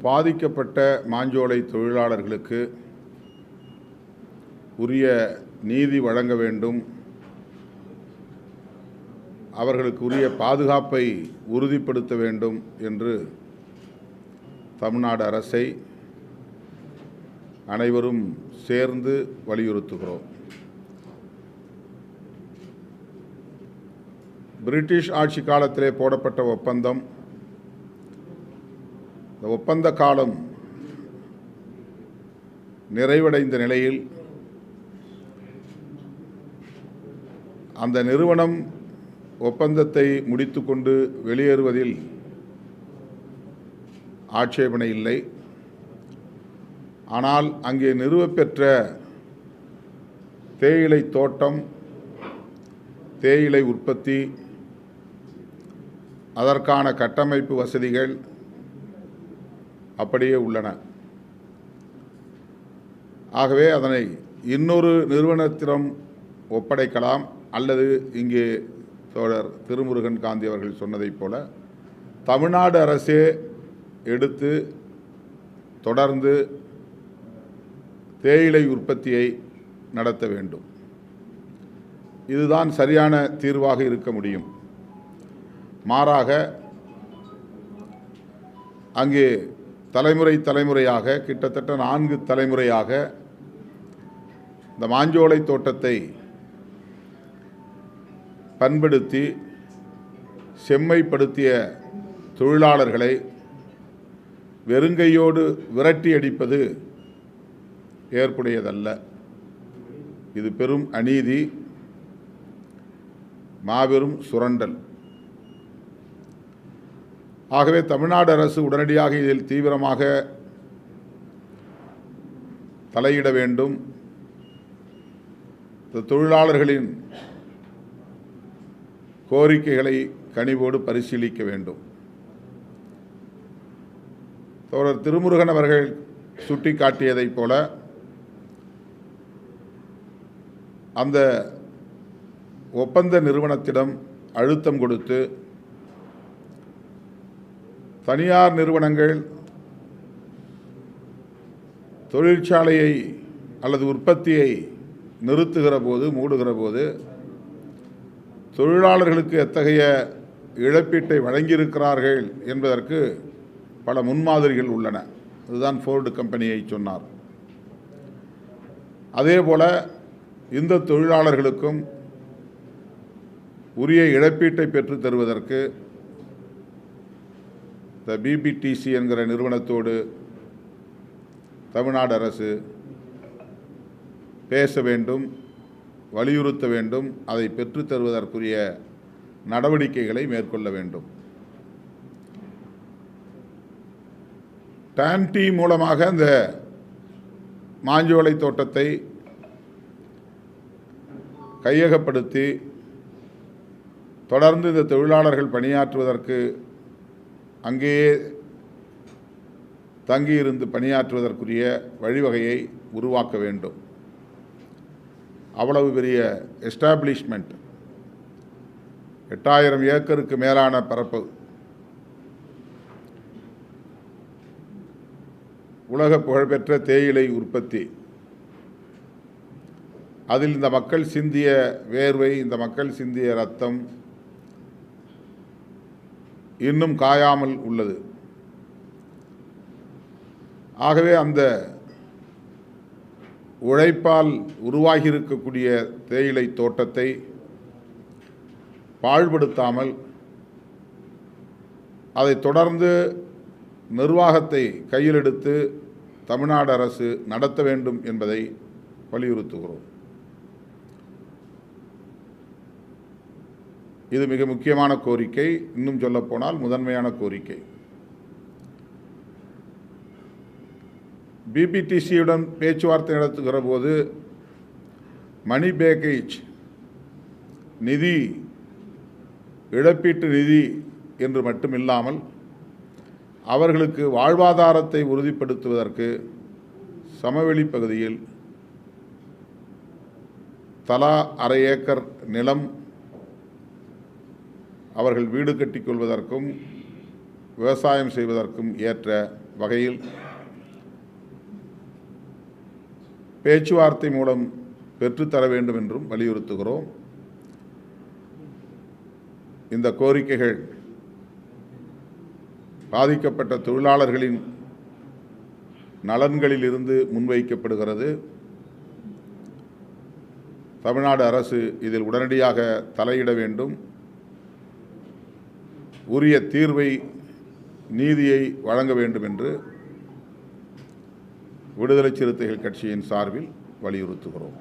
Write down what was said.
பாதிக்கப்பட்ட மாஞ்சோலை தொழிலாளர்களுக்கு உரிய நீதி வழங்க வேண்டும், அவர்களுக்கு உரிய பாதுகாப்பை உறுதிப்படுத்த வேண்டும் என்று தமிழ்நாடு அரசை அனைவரும் சேர்ந்து வலியுறுத்துகிறோம். பிரிட்டிஷ் ஆட்சி காலத்திலே போடப்பட்ட ஒப்பந்தம், இந்த ஒப்பந்த காலம் நிறைவடைந்த நிலையில் அந்த நிறுவனம் ஒப்பந்தத்தை முடித்துக்கொண்டு வெளியேறுவதில் ஆட்சேபனை இல்லை. ஆனால் அங்கே நிறுவப்பெற்ற தேயிலை தோட்டம், தேயிலை உற்பத்தி, அதற்கான கட்டமைப்பு வசதிகள் அப்படியே உள்ளன. ஆகவே அதனை இன்னொரு நிறுவனத்திடம் ஒப்படைக்கலாம், அல்லது இங்கே தோழர் திருமுருகன் காந்தி அவர்கள் சொன்னதைப் போல தமிழ்நாடு அரசே எடுத்து தொடர்ந்து தேயிலை உற்பத்தியை நடத்த வேண்டும். இதுதான் சரியான தீர்வாக இருக்க முடியும். மாறாக அங்கே தலைமுறையாக கிட்டத்தட்ட 4 தலைமுறையாக இந்த மாஞ்சோலை தோட்டத்தை பண்படுத்தி செம்மைப்படுத்திய தொழிலாளர்களை வெறுங்கையோடு விரட்டி அடிப்பது ஏற்புடையதல்ல. இது பெரும் அநீதி, மாபெரும் சுரண்டல். ஆகவே தமிழ்நாடு அரசு உடனடியாக இதில் தீவிரமாக தலையிட வேண்டும். தொழிலாளர்களின் கோரிக்கைகளை கனிவோடு பரிசீலிக்க வேண்டும். தோழர் திருமுருகன் அவர்கள் சுட்டிக்காட்டியதைப் போல அந்த ஒப்பந்த நிறுவனத்திடம் அழுத்தம் கொடுத்து தனியார் நிறுவனங்கள் தொழிற்சாலையை அல்லது உற்பத்தியை நிறுத்துகிற போது, மூடுகிற போது தொழிலாளர்களுக்கு எத்தகைய இழப்பீட்டை வழங்கியிருக்கிறார்கள் என்பதற்கு பல முன்மாதிரிகள் உள்ளன. இதுதான் ஃபோர்டு கம்பெனியை சொன்னார். அதேபோல இந்த தொழிலாளர்களுக்கும் உரிய இழப்பீட்டை பெற்று தருவதற்கு இந்த பிபிடிசி என்கிற நிறுவனத்தோடு தமிழ்நாடு அரசு பேச வேண்டும், வலியுறுத்த வேண்டும், அதை பெற்றுத் தருவதற்குரிய நடவடிக்கைகளை மேற்கொள்ள வேண்டும். டான்டி மூலமாக இந்த மாஞ்சோலை தோட்டத்தை கையகப்படுத்தி தொடர்ந்து இந்த தொழிலாளர்கள் பணியாற்றுவதற்கு, அங்கேயே தங்கியிருந்து பணியாற்றுவதற்குரிய வழிவகையை உருவாக்க வேண்டும். அவ்வளவு பெரிய எஸ்டாப்ளிஷ்மெண்ட், 8000 ஏக்கருக்கு மேலான பரப்பு, உலக புகழ்பெற்ற தேயிலை உற்பத்தி, அதில் இந்த மக்கள் சிந்திய வேர்வை, இந்த மக்கள் சிந்திய இரத்தம் இன்னும் காயாமல் உள்ளது. ஆகவே அந்த உழைப்பால் உருவாகியிருக்கக்கூடிய தேயிலை தோட்டத்தை பாழ்படுத்தாமல் அதை தொடர்ந்து நிர்வாகத்தை கையில் எடுத்து தமிழ்நாடு அரசு நடத்த வேண்டும் என்பதை வலியுறுத்துகிறோம். இது மிக முக்கியமான கோரிக்கை, இன்னும் சொல்லப்போனால் முதன்மையான கோரிக்கை. பிபிடிசியுடன் பேச்சுவார்த்தை நடத்துகிற போது மணி பேக்கேஜ் நிதி, இழப்பீட்டு நிதி என்று மட்டுமில்லாமல் அவர்களுக்கு வாழ்வாதாரத்தை உறுதிப்படுத்துவதற்கு சமவெளி பகுதியில் தலா 1/2 ஏக்கர் நிலம் அவர்கள் வீடு கட்டிக்கொள்வதற்கும் விவசாயம் செய்வதற்கும் ஏற்ற வகையில் பேச்சுவார்த்தை மூலம் பெற்றுத்தர வேண்டும் என்றும் வலியுறுத்துகிறோம். இந்த கோரிக்கைகள் பாதிக்கப்பட்ட தொழிலாளர்களின் நலன்களில் இருந்து முன்வைக்கப்படுகிறது. தமிழ்நாடு அரசு இதில் உடனடியாக தலையிட வேண்டும். உரிய தீர்வை, நீதியை வழங்க வேண்டும் என்று விடுதலை சிறுத்தைகள் கட்சியின் சார்பில் வலியுறுத்துகிறோம்.